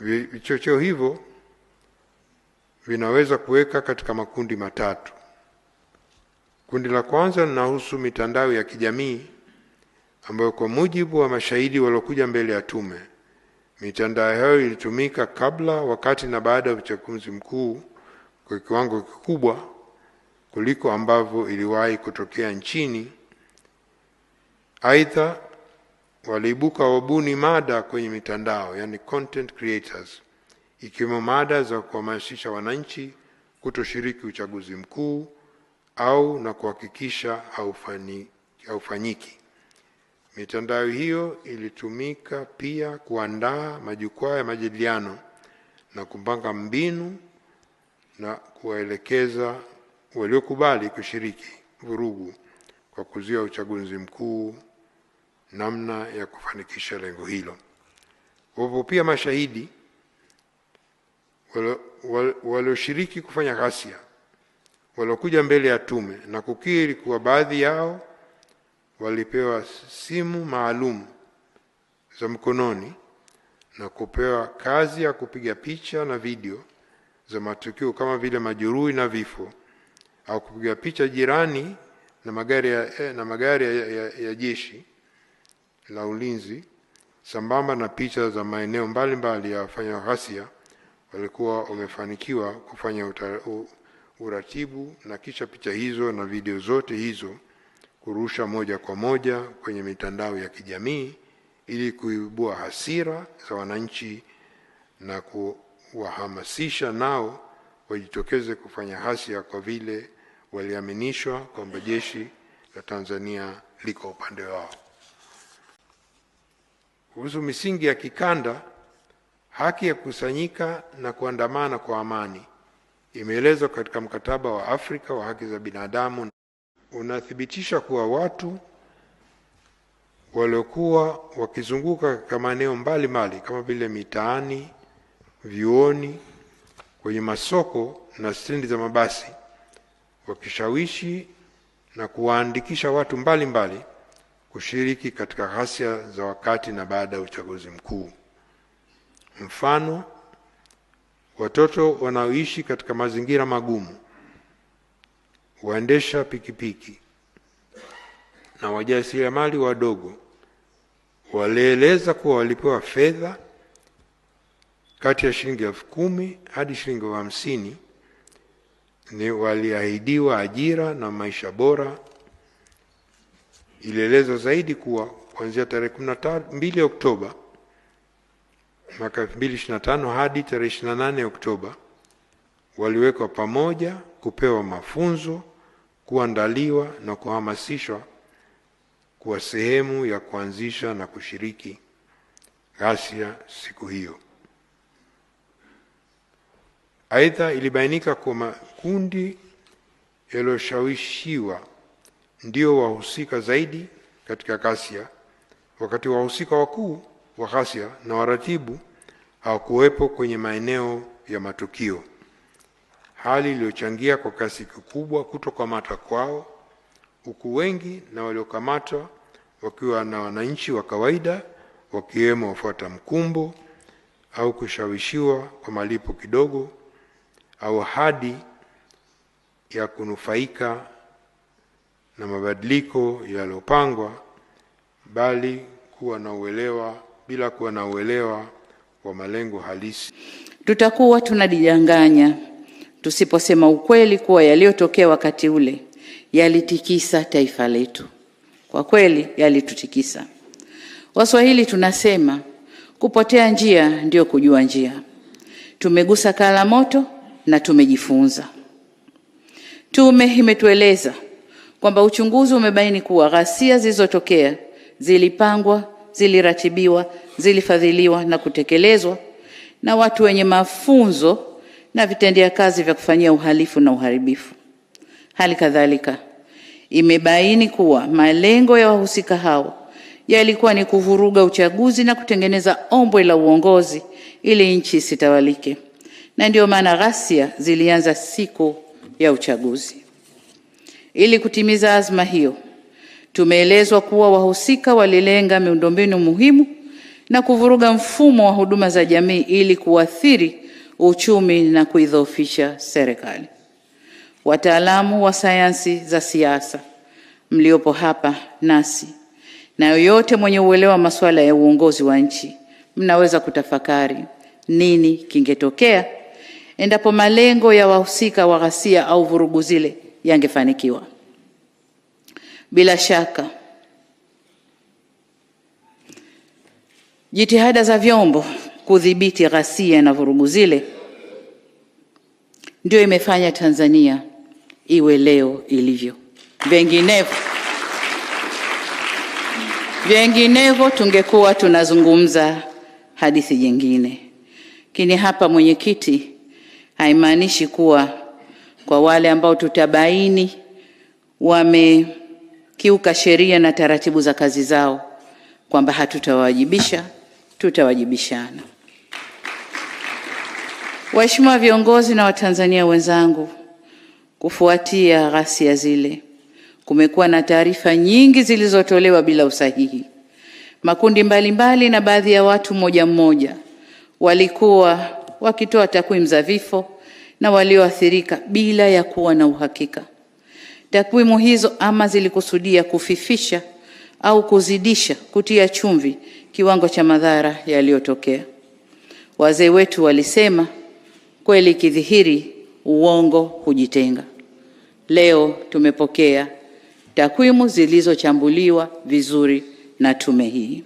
Vichocheo hivyo vinaweza kuweka katika makundi matatu. Kundi la kwanza linahusu mitandao ya kijamii ambayo kwa mujibu wa mashahidi waliokuja mbele ya tume, mitandao hiyo ilitumika kabla, wakati na baada ya uchaguzi mkuu kwa kiwango kikubwa kuliko ambavyo iliwahi kutokea nchini. Aidha, waliibuka wabuni mada kwenye mitandao, yani content creators, ikiwemo mada za kuhamasisha wananchi kutoshiriki uchaguzi mkuu au na kuhakikisha haufanyiki. Mitandao hiyo ilitumika pia kuandaa majukwaa ya majadiliano na kupanga mbinu na kuwaelekeza waliokubali kushiriki vurugu kwa kuzuia uchaguzi mkuu namna ya kufanikisha lengo hilo. Wapo pia mashahidi walioshiriki kufanya ghasia waliokuja mbele ya tume na kukiri kuwa baadhi yao walipewa simu maalum za mkononi na kupewa kazi ya kupiga picha na video za matukio kama vile majeruhi na vifo, au kupiga picha jirani na magari ya jeshi la ulinzi, sambamba na picha za maeneo mbalimbali ya wafanya ghasia walikuwa wamefanikiwa kufanya uratibu, na kisha picha hizo na video zote hizo kurusha moja kwa moja kwenye mitandao ya kijamii ili kuibua hasira za wananchi na kuwahamasisha nao wajitokeze kufanya ghasia kwa vile waliaminishwa kwamba jeshi la Tanzania liko upande wao. Kuhusu misingi ya kikanda, haki ya kukusanyika na kuandamana kwa amani imeelezwa katika mkataba wa Afrika wa haki za binadamu. Unathibitisha kuwa watu waliokuwa wakizunguka katika maeneo mbalimbali kama vile mitaani, vyuoni, kwenye masoko na stendi za mabasi, wakishawishi na kuwaandikisha watu mbalimbali kushiriki katika ghasia za wakati na baada ya uchaguzi mkuu. Mfano, watoto wanaoishi katika mazingira magumu, waendesha pikipiki na wajasiriamali wadogo walieleza kuwa walipewa fedha kati ya shilingi 10,000 hadi shilingi 50,000. Ni waliahidiwa ajira na maisha bora. Ilielezwa zaidi kuwa kuanzia tarehe 12 Oktoba mwaka 2025 hadi tarehe 28 Oktoba waliwekwa pamoja kupewa mafunzo, kuandaliwa na kuhamasishwa kuwa sehemu ya kuanzisha na kushiriki ghasia siku hiyo. Aidha, ilibainika kwa makundi yaliyoshawishiwa ndio wahusika zaidi katika ghasia, wakati wahusika wakuu wa ghasia na waratibu hawakuwepo kwenye maeneo ya matukio, hali iliyochangia kwa kasi kikubwa kutokamatwa kwao, huku wengi na waliokamatwa wakiwa na wananchi wa kawaida, wakiwemo wafuata mkumbo au kushawishiwa kwa malipo kidogo au ahadi ya kunufaika na mabadiliko yaliyopangwa bila kuwa na uelewa wa malengo halisi. Tutakuwa tunajidanganya tusiposema ukweli kuwa yaliyotokea wakati ule yalitikisa taifa letu. Kwa kweli yalitutikisa. Waswahili tunasema kupotea njia ndio kujua njia. Tumegusa kala moto na tumejifunza. Tume imetueleza kwamba uchunguzi umebaini kuwa ghasia zilizotokea zilipangwa, ziliratibiwa, zilifadhiliwa na kutekelezwa na watu wenye mafunzo na vitendea kazi vya kufanyia uhalifu na uharibifu. Hali kadhalika imebaini kuwa malengo ya wahusika hao yalikuwa ni kuvuruga uchaguzi na kutengeneza ombwe la uongozi ili nchi isitawalike, na ndio maana ghasia zilianza siku ya uchaguzi. Ili kutimiza azma hiyo, tumeelezwa kuwa wahusika walilenga miundombinu muhimu na kuvuruga mfumo wa huduma za jamii ili kuathiri uchumi na kuidhoofisha serikali. Wataalamu wa sayansi za siasa mliopo hapa nasi na yoyote mwenye uelewa wa masuala ya uongozi wa nchi, mnaweza kutafakari nini kingetokea endapo malengo ya wahusika wa ghasia au vurugu zile yangefanikiwa. Bila shaka jitihada za vyombo kudhibiti ghasia na vurugu zile ndio imefanya Tanzania iwe leo ilivyo. Vinginevyo tungekuwa tunazungumza hadithi nyingine. Lakini hapa, mwenyekiti, haimaanishi kuwa kwa wale ambao tutabaini wamekiuka sheria na taratibu za kazi zao kwamba hatutawajibisha, tutawajibishana. Waheshimiwa viongozi na Watanzania wenzangu, kufuatia ghasia zile, kumekuwa na taarifa nyingi zilizotolewa bila usahihi. Makundi mbalimbali na baadhi ya watu mmoja walikuwa wakitoa takwimu za vifo na walioathirika bila ya kuwa na uhakika. Takwimu hizo ama zilikusudia kufifisha au kuzidisha, kutia chumvi kiwango cha madhara yaliyotokea. Wazee wetu walisema, kweli kidhihiri uongo hujitenga. Leo tumepokea takwimu zilizochambuliwa vizuri na tume hii.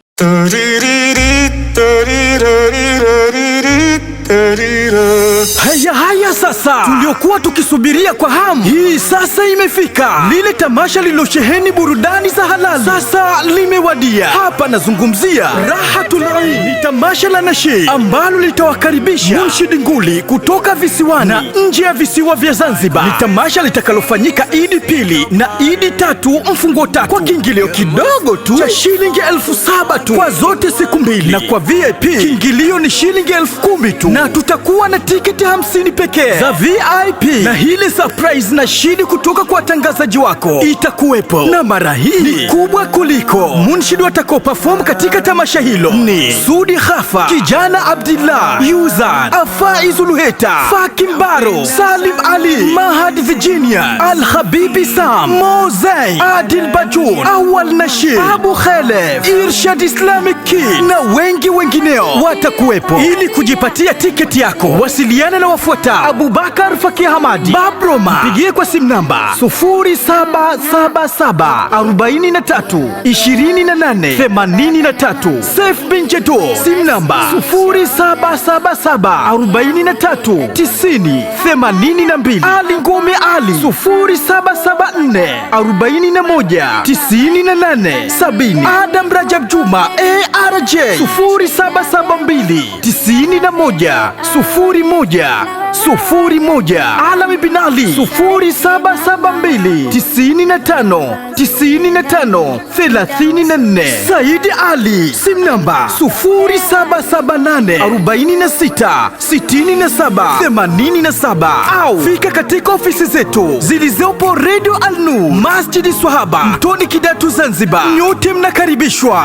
Haya sasa, tuliokuwa tukisubiria kwa hamu, hii sasa imefika. Lile tamasha lilosheheni burudani za halali sasa limewadia. Hapa nazungumzia Rahatul Eid. Ni tamasha la Nasheed ambalo litawakaribisha Munshid nguli kutoka visiwani na nje ya visiwa vya Zanzibar. Ni tamasha litakalofanyika Idi pili na Idi tatu mfungo tatu kwa kiingilio kidogo tu cha shilingi 7,000 tu kwa zote siku mbili, na kwa VIP kiingilio ni shilingi 10,000 tu, na tutakuwa na tiketi 50 pekee za VIP. Na hili surprise na shidi kutoka kwa watangazaji wako itakuwepo, na mara hii ni kubwa kuliko. Munshid watakao perform katika tamasha hilo ni Sudi Khafa, Kijana Abdillah, Yuzan, Afaiz Luheta, Fakim Baro, Salim Ali, Mahad Virginia, Al Habibi Sam, Mozain, Adil Bajun, Awal Nasheed, Abu Khalef, Irshad Islamic Kid na wengineo watakuwepo. Ili kujipatia tiketi yako, wasiliana na wafuata: Abubakar Faki Hamadi, Babroma, mpigie kwa simu namba 0777 43 28 83. Saif bin Jedo, simu namba 0777 43 90 82. Ali Ngome Ali 0774 41 98 70. Adam Rajab Juma ARJ 0772 91 01 Alami bin Ali 0772 95 34. Saidi Ali, simu namba 0778 46 67 87, au fika katika ofisi zetu zilizopo Radio Al-Nur, Masjidi Swahaba, Mtoni Kidatu, Zanzibar. Nyote mnakaribishwa.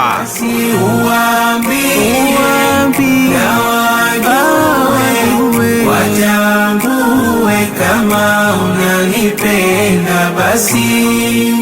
Watambue kama unanipenda basi